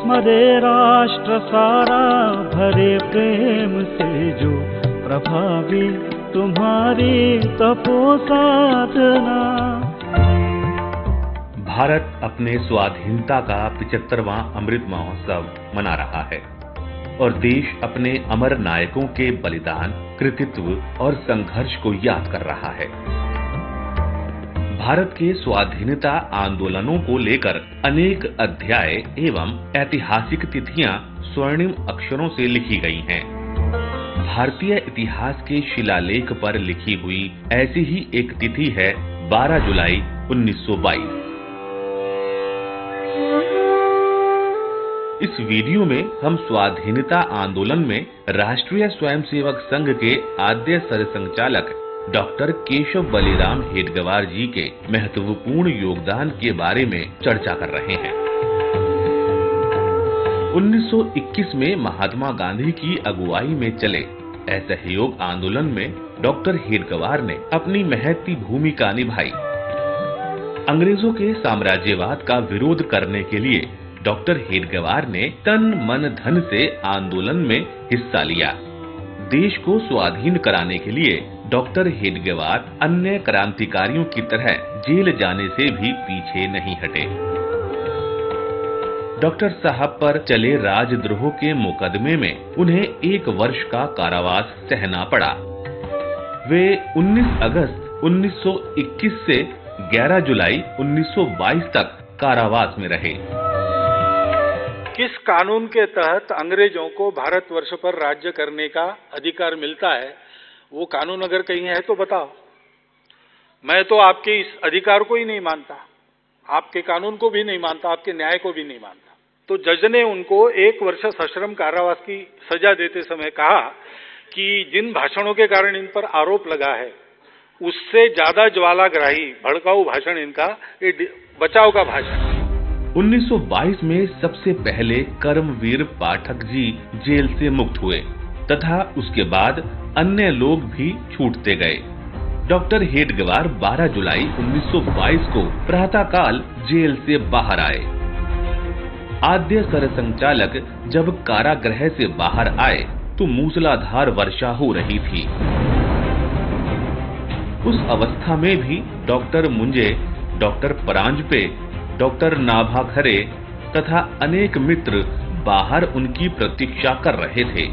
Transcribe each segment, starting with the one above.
मरे राष्ट्र सारा भरे प्रेम से जो प्रभावी तुम्हारी तपो साधना। भारत अपने स्वाधीनता का 75वां अमृत महोत्सव मना रहा है और देश अपने अमर नायकों के बलिदान, कृतित्व और संघर्ष को याद कर रहा है। भारत के स्वाधीनता आंदोलनों को लेकर अनेक अध्याय एवं ऐतिहासिक तिथियां स्वर्णिम अक्षरों से लिखी गई हैं। भारतीय इतिहास के शिलालेख पर लिखी हुई ऐसी ही एक तिथि है 12 जुलाई 1922। इस वीडियो में हम स्वाधीनता आंदोलन में राष्ट्रीय स्वयंसेवक संघ के आद्य सरसंघचालक डॉक्टर केशव बलिराम हेडगेवार जी के महत्वपूर्ण योगदान के बारे में चर्चा कर रहे हैं। 1921 में महात्मा गांधी की अगुवाई में चले असहयोग आंदोलन में डॉक्टर हेडगेवार ने अपनी महती भूमिका निभाई। अंग्रेजों के साम्राज्यवाद का विरोध करने के लिए डॉक्टर हेडगेवार ने तन मन धन से आंदोलन में हिस्सा लिया। देश को स्वाधीन कराने के लिए डॉक्टर हेडगेवार अन्य क्रांतिकारियों की तरह जेल जाने से भी पीछे नहीं हटे। डॉक्टर साहब पर चले राजद्रोह के मुकदमे में उन्हें 1 वर्ष का कारावास सहना पड़ा। वे 19 अगस्त 1921 से 11 जुलाई 1922 तक कारावास में रहे। किस कानून के तहत अंग्रेजों को भारतवर्ष पर राज्य करने का अधिकार मिलता है, वो कानून अगर कहीं है तो बताओ। मैं तो आपके इस अधिकार को ही नहीं मानता, आपके कानून को भी नहीं मानता, आपके न्याय को भी नहीं मानता। तो जज ने उनको 1 वर्ष सश्रम कारावास की सजा देते समय कहा कि जिन भाषणों के कारण इन पर आरोप लगा है उससे ज्यादा ज्वालाग्राही भड़काऊ भाषण इनका बचाव का भाषण। 1922 में सबसे पहले कर्मवीर पाठक जी जेल से मुक्त हुए तथा उसके बाद अन्य लोग भी छूटते गए। डॉक्टर हेडगेवार 12 जुलाई 1922 को प्रातःकाल जेल से बाहर आए। आद्य सरसंघचालक जब कारागृह से बाहर आए तो मूसलाधार वर्षा हो रही थी। उस अवस्था में भी doctor Munje, doctor Paranjpe, doctor Nabhakhare तथा अनेक मित्र बाहर उनकी प्रतीक्षा कर रहे थे।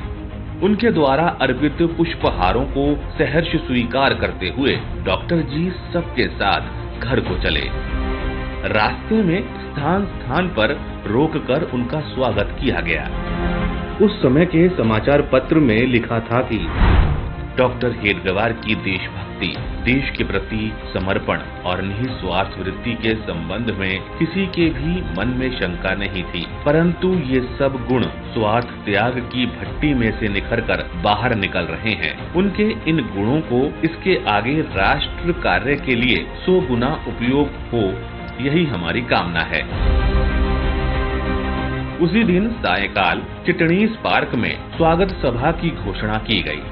उनके द्वारा अर्पित पुष्पहारों को सहर्ष स्वीकार करते हुए डॉक्टर जी सबके साथ घर को चले। रास्ते में स्थान स्थान पर रोककर उनका स्वागत किया गया। उस समय के समाचार पत्र में लिखा था कि डॉक्टर हेडगेवार की देशभक्ति, देश के प्रति समर्पण और निस्वार्थ वृत्ति के संबंध में किसी के भी मन में शंका नहीं थी, परंतु ये सब गुण स्वार्थ त्याग की भट्टी में से निखरकर बाहर निकल रहे हैं। उनके इन गुणों को इसके आगे राष्ट्र कार्य के लिए 100 गुना उपयोग हो, यही हमारी कामना है। उसी दिन सायंकाल चिटनीस पार्क में स्वागत सभा की घोषणा की गई।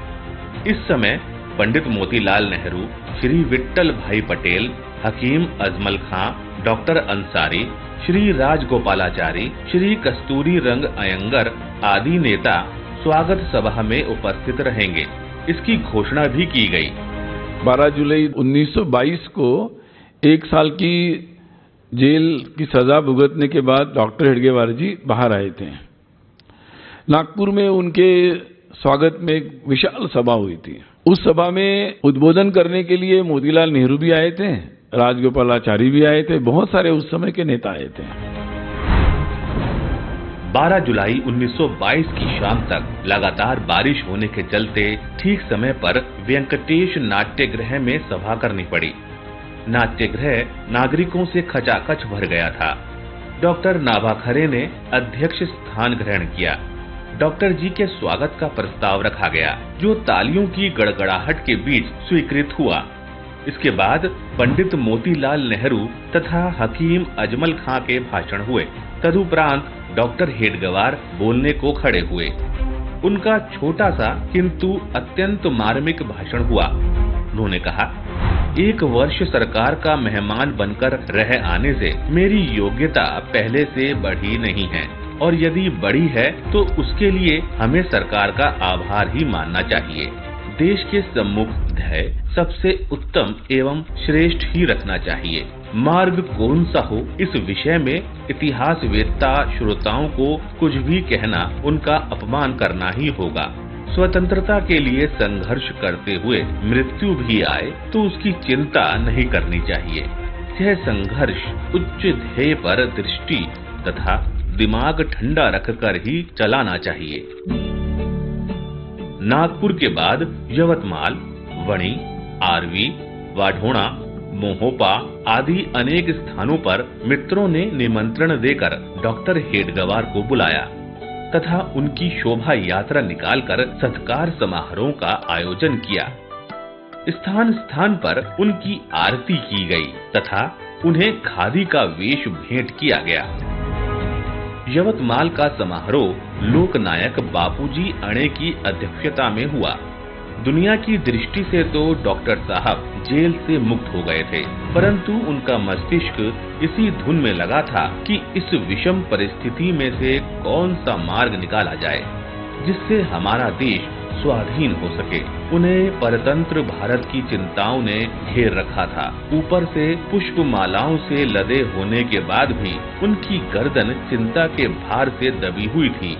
इस समय पंडित मोतीलाल नेहरू, श्री विट्ठल भाई पटेल, हकीम अजमल खां, डॉक्टर अंसारी, श्री राजगोपालाचारी, श्री कस्तूरी रंग अयंगर आदि नेता स्वागत सभा में उपस्थित रहेंगे, इसकी घोषणा भी की गई। 12 जुलाई 1922 को 1 साल की जेल की सजा भुगतने के बाद डॉक्टर हेडगेवार जी बाहर आए थे। नागपुर में उनके स्वागत में एक विशाल सभा हुई थी। उस सभा में उद्बोधन करने के लिए मोतीलाल नेहरू भी आए थे, राजगोपालाचारी भी आए थे, बहुत सारे उस समय के नेता आए थे। 12 जुलाई 1922 की शाम तक लगातार बारिश होने के चलते ठीक समय पर वेंकटेश नाट्यगृह में सभा करनी पड़ी। नाट्यगृह नागरिकों से खचाखच भर गया था। डॉक्टर नाभाखरे ने अध्यक्ष स्थान ग्रहण किया। डॉक्टर जी के स्वागत का प्रस्ताव रखा गया, जो तालियों की गड़गड़ाहट के बीच स्वीकृत हुआ। इसके बाद पंडित मोतीलाल नेहरू तथा हकीम अजमल खां के भाषण हुए। तदुपरांत डॉक्टर हेडगेवार बोलने को खड़े हुए। उनका छोटा सा किंतु अत्यंत मार्मिक भाषण हुआ। उन्होंने कहा, 1 वर्ष सरकार का मेहमान बनकर रह आने से मेरी योग्यता पहले से बढ़ी नहीं है और यदि बड़ी है तो उसके लिए हमें सरकार का आभार ही मानना चाहिए। देश के सम्मुख ध्येय सबसे उत्तम एवं श्रेष्ठ ही रखना चाहिए। मार्ग कौन सा हो, इस विषय में इतिहासवेत्ता श्रोताओं को कुछ भी कहना उनका अपमान करना ही होगा। स्वतंत्रता के लिए संघर्ष करते हुए मृत्यु भी आए तो उसकी चिंता नहीं करनी चाहिए। यह संघर्ष उच्च ध्येय पर दृष्टि तथा दिमाग ठंडा रखकर ही चलाना चाहिए। नागपुर के बाद यवतमाल, वणी, आरवी, वाढोणा, मोहोपा आदि अनेक स्थानों पर मित्रों ने निमंत्रण देकर डॉक्टर हेडगेवार को बुलाया तथा उनकी शोभा यात्रा निकालकर सत्कार समारोह का आयोजन किया। स्थान स्थान पर उनकी आरती की गई तथा उन्हें खादी का वेश भेंट किया गया। यवतमाल का समारोह लोकनायक बापूजी अणे की अध्यक्षता में हुआ। दुनिया की दृष्टि से तो डॉक्टर साहब जेल से मुक्त हो गए थे, परंतु उनका मस्तिष्क इसी धुन में लगा था कि इस विषम परिस्थिति में से कौन सा मार्ग निकाला जाए जिससे हमारा देश स्वाधीन हो सके। उन्हें परतंत्र भारत की चिंताओं ने घेर रखा था। ऊपर से पुष्पमालाओं से लदे होने के बाद भी उनकी गर्दन चिंता के भार से दबी हुई थी।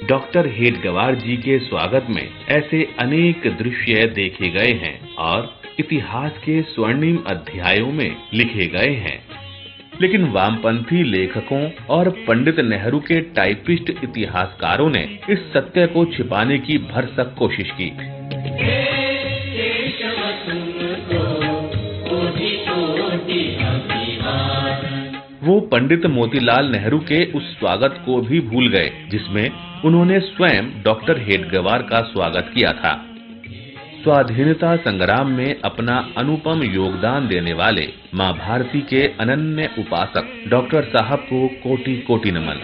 डॉक्टर हेडगेवार जी के स्वागत में ऐसे अनेक दृश्य देखे गए हैं और इतिहास के स्वर्णिम अध्यायों में लिखे गए हैं, लेकिन वामपंथी लेखकों और पंडित नेहरू के टाइपिस्ट इतिहासकारों ने इस सत्य को छिपाने की भरसक कोशिश की। वो पंडित मोतीलाल नेहरू के उस स्वागत को भी भूल गए जिसमें उन्होंने स्वयं डॉक्टर हेडगेवार का स्वागत किया था। स्वाधीनता संग्राम में अपना अनुपम योगदान देने वाले मां भारती के अनन्य उपासक डॉक्टर साहब को कोटि कोटि नमन।